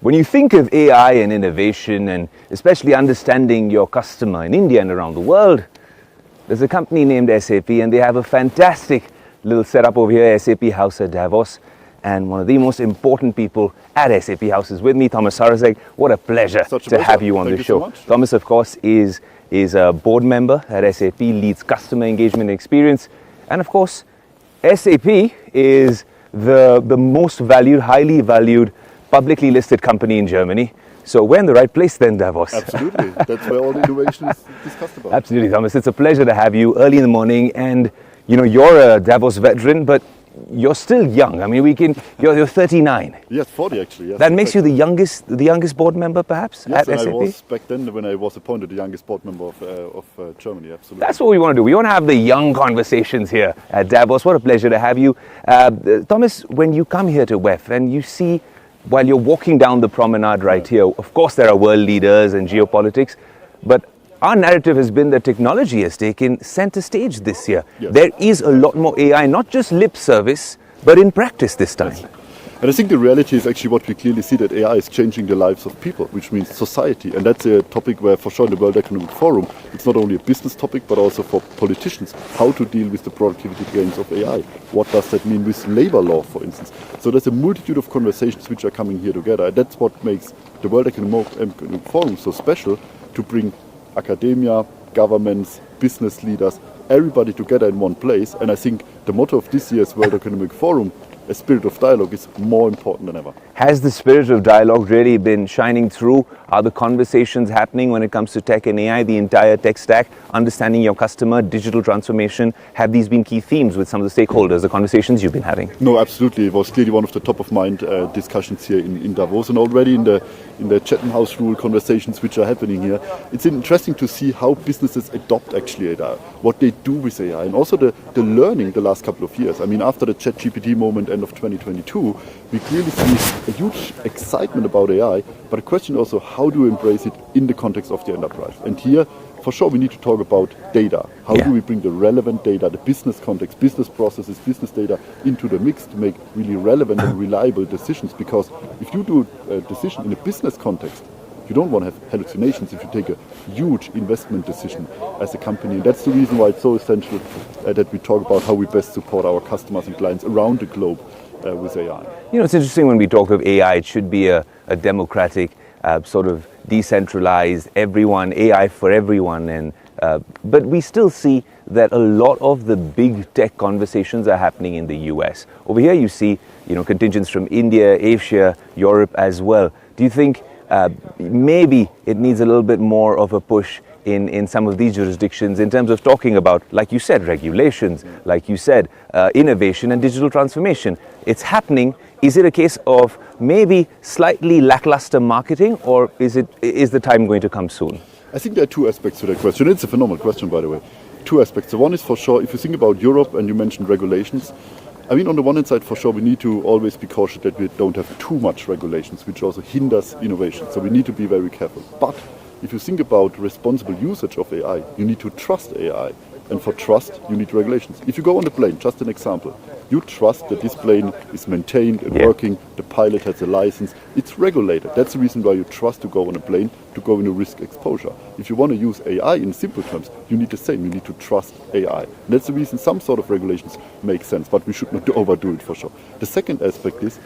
When you think of AI and innovation, and especially understanding your customer in India and around the world, there's a company named SAP, and they have a fantastic little setup over here, SAP House at Davos. And one of the most important people at SAP House is with me, Thomas Saueressig. What a pleasure to have you on the show. So Thomas, of course, is a board member at SAP, leads customer engagement and experience. And of course, SAP is the most valued, highly valued, publicly listed company in Germany. So we're in the right place then, Davos. Absolutely. That's where all innovation is discussed about. Absolutely, Thomas. It's a pleasure to have you early in the morning. And, you know, you're a Davos veteran, but you're still young. I mean, you're 39. Yes, 40 actually. Yes, that makes you the youngest board member, perhaps, yes, at SAP? I was back then when I was appointed the youngest board member of Germany, absolutely. That's what we want to do. We want to have the young conversations here at Davos. What a pleasure to have you. Thomas, when you come here to WEF and you see, while you're walking down the promenade right here, of course there are world leaders and geopolitics, but our narrative has been that technology has taken center stage this year. Yes. There is a lot more AI, not just lip service, but in practice this time. Yes. And I think the reality is actually what we clearly see, that AI is changing the lives of people, which means society. And that's a topic where, for sure, in the World Economic Forum, it's not only a business topic, but also for politicians, how to deal with the productivity gains of AI. What does that mean with labor law, for instance? So there's a multitude of conversations which are coming here together. And that's what makes the World Economic Forum so special, to bring academia, governments, business leaders, everybody together in one place. And I think the motto of this year's World Economic Forum, a spirit of dialogue, is more important than ever. Has the spirit of dialogue really been shining through? Are the conversations happening when it comes to tech and AI, the entire tech stack, understanding your customer, digital transformation? Have these been key themes with some of the stakeholders, the conversations you've been having? No, absolutely. It was clearly one of the top of mind discussions here in Davos, and already in the Chatham House rule conversations which are happening here. It's interesting to see how businesses adopt actually AI, what they do with AI, and also the learning the last couple of years. I mean, after the ChatGPT moment, end of 2022, we clearly see a huge excitement about AI, but the question also, how do we embrace it in the context of the enterprise? And here, for sure, we need to talk about data. How do we bring the relevant data, the business context, business processes, business data into the mix to make really relevant and reliable decisions? Because if you do a decision in a business context, you don't want to have hallucinations if you take a huge investment decision as a company. And that's the reason why it's so essential that we talk about how we best support our customers and clients around the globe with AI. You know, it's interesting when we talk of AI, it should be a democratic, sort of decentralized, everyone, AI for everyone. And but we still see that a lot of the big tech conversations are happening in the US. Over here you see, you know, contingents from India, Asia, Europe as well. Do you think maybe it needs a little bit more of a push in some of these jurisdictions in terms of talking about, like you said, regulations, like you said, innovation and digital transformation? It's happening. Is it a case of maybe slightly lackluster marketing, or is the time going to come soon? I think there are two aspects to that question. It's a phenomenal question, by the way. Two aspects. The one is, for sure, if you think about Europe and you mentioned regulations, I mean, on the one hand side, for sure, we need to always be cautious that we don't have too much regulations, which also hinders innovation. So we need to be very careful. But if you think about responsible usage of AI, you need to trust AI. And for trust, you need regulations. If you go on the plane, just an example, you trust that this plane is maintained and working, the pilot has a license, it's regulated. That's the reason why you trust to go on a plane, to go into risk exposure. If you want to use AI in simple terms, you need the same, you need to trust AI. And that's the reason some sort of regulations make sense, but we should not overdo it for sure. The second aspect is,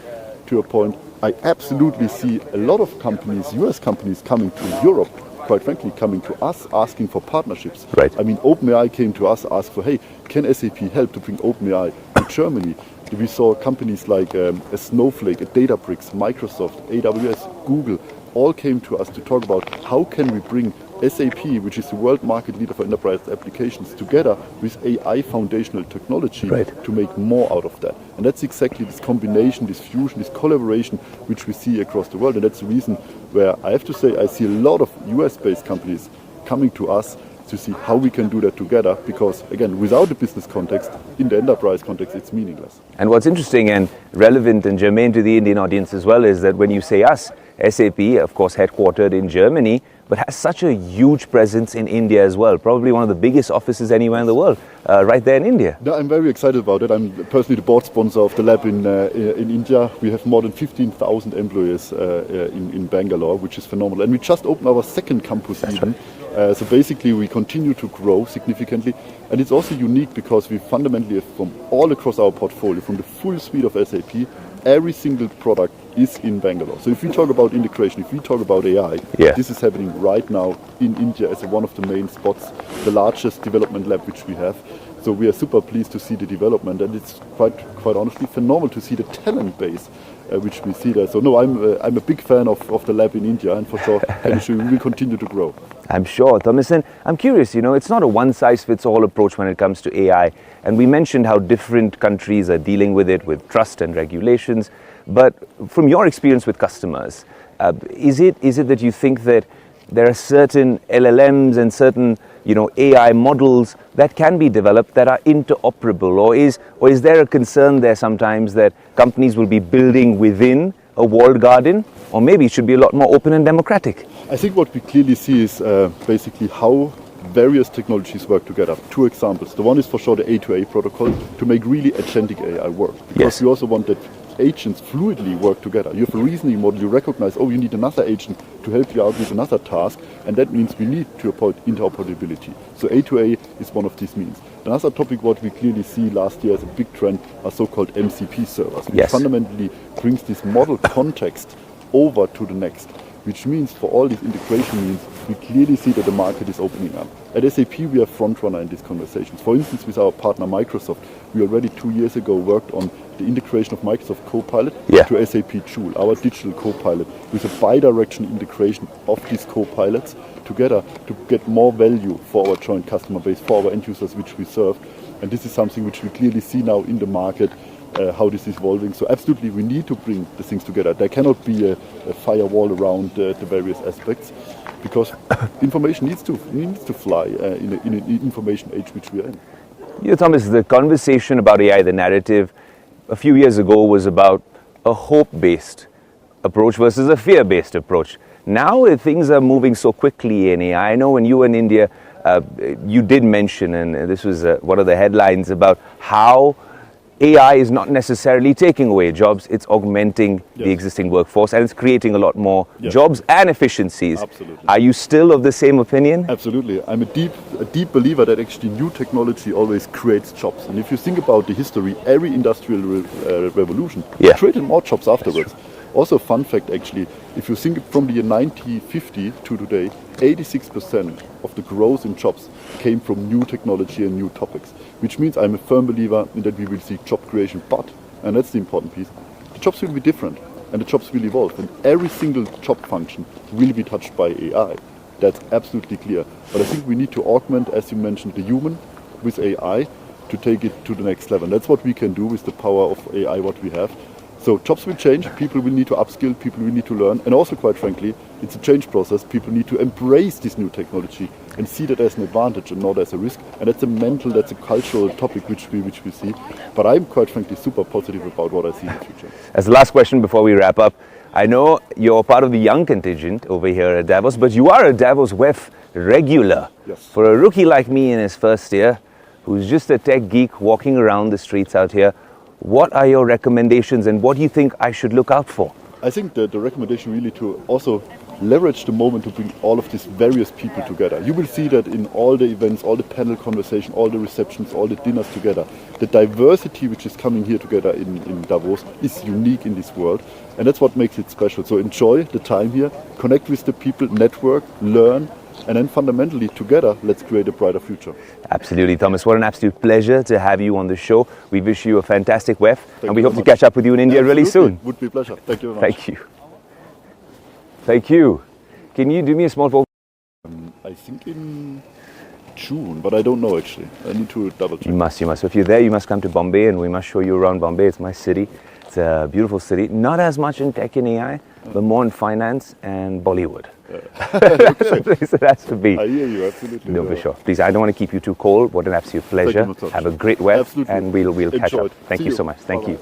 to your point, I absolutely see a lot of companies, US companies, coming to Europe, quite frankly, coming to us, asking for partnerships. Right. I mean, OpenAI came to us, asked for, hey, can SAP help to bring OpenAI to Germany? We saw companies like a Snowflake, a Databricks, Microsoft, AWS, Google, all came to us to talk about how can we bring SAP, which is the world market leader for enterprise applications, together with AI foundational technology to make more out of that. And that's exactly this combination, this fusion, this collaboration, which we see across the world. And that's the reason where I have to say I see a lot of US-based companies coming to us to see how we can do that together, because, again, without the business context, in the enterprise context, it's meaningless. And what's interesting and relevant and germane to the Indian audience as well is that when you say us, SAP, of course, headquartered in Germany, but has such a huge presence in India as well. Probably one of the biggest offices anywhere in the world, right there in India. No, I'm very excited about it. I'm personally the board sponsor of the lab in India. We have more than 15,000 employees in Bangalore, which is phenomenal. And we just opened our second campus even. So basically we continue to grow significantly. And it's also unique because we fundamentally have from all across our portfolio, from the full suite of SAP, every single product is in Bangalore. So if we talk about integration, if we talk about AI, this is happening right now in India as one of the main spots, the largest development lab which we have. So we are super pleased to see the development, and it's quite honestly phenomenal to see the talent base which we see there. So no, I'm a big fan of the lab in India, and for sure, we will continue to grow. I'm sure, Thomas. And I'm curious, it's not a one-size-fits-all approach when it comes to AI. And we mentioned how different countries are dealing with it, with trust and regulations. But from your experience with customers, is it that you think that there are certain LLMs and certain AI models that can be developed that are interoperable, or is there a concern there sometimes that companies will be building within a walled garden, or maybe it should be a lot more open and democratic? I think what we clearly see is basically how various technologies work together. Two examples. The one is for sure the A2A protocol to make really agentic AI work, because we also want that agents fluidly work together. You have a reasoning model, you recognize, you need another agent to help you out with another task, and that means we need to avoid interoperability. So A2A is one of these means. Another topic what we clearly see last year as a big trend are so-called MCP servers, which fundamentally brings this model context over to the next, which means for all these integration means we clearly see that the market is opening up. At SAP we are front runner in these conversations. For instance, with our partner Microsoft, we already 2 years ago worked on the integration of Microsoft Copilot to SAP Joule, our digital Copilot, with a bi-directional integration of these Copilots together to get more value for our joint customer base, for our end users which we serve. And this is something which we clearly see now in the market, how this is evolving. So absolutely we need to bring the things together. There cannot be a firewall around the various aspects, because information needs to fly in an information age which we are in. Thomas, the conversation about AI, the narrative a few years ago was about a hope-based approach versus a fear-based approach. Now things are moving so quickly in AI. I know when you were in India, you did mention, and this was one of the headlines, about how AI is not necessarily taking away jobs, it's augmenting the existing workforce, and it's creating a lot more jobs and efficiencies. Absolutely. Are you still of the same opinion? Absolutely. I'm a deep believer that actually new technology always creates jobs. And if you think about the history, every industrial revolution created more jobs afterwards. Also, fun fact actually, if you think from the year 1950 to today, 86% of the growth in jobs came from new technology and new topics, which means I'm a firm believer in that we will see job creation, but, and that's the important piece, the jobs will be different and the jobs will evolve, and every single job function will be touched by AI. That's absolutely clear. But I think we need to augment, as you mentioned, the human with AI to take it to the next level. And that's what we can do with the power of AI, what we have. So jobs will change, people will need to upskill, people will need to learn, and also quite frankly, it's a change process. People need to embrace this new technology and see that as an advantage and not as a risk. And that's a mental, that's a cultural topic which we see. But I'm quite frankly super positive about what I see in the future. As the last question before we wrap up, I know you're part of the young contingent over here at Davos, but you are a Davos WEF regular. Yes. For a rookie like me in his first year, who's just a tech geek walking around the streets out here, what are your recommendations and what do you think I should look out for? I think the recommendation really to also leverage the moment to bring all of these various people together. You will see that in all the events, all the panel conversation, all the receptions, all the dinners together. The diversity which is coming here together in Davos is unique in this world, and that's what makes it special. So enjoy the time here, connect with the people, network, learn, and then fundamentally together, let's create a brighter future. Absolutely, Thomas. What an absolute pleasure to have you on the show. We wish you a fantastic WEF, and we hope to catch up with you in India really soon. Would be a pleasure. Thank you very much. Thank you. Thank you. Can you do me a small favor? I think in June, but I don't know actually. I need to double check. You must. So if you're there, you must come to Bombay, and we must show you around Bombay. It's my city. It's a beautiful city. Not as much in tech and AI, but more in finance and Bollywood. That's the place it has to be. I hear you, absolutely. No, for sure. Please, I don't want to keep you too cold. What an absolute pleasure. Have a great WEF, and we'll catch up. Thank you so much. Thank you.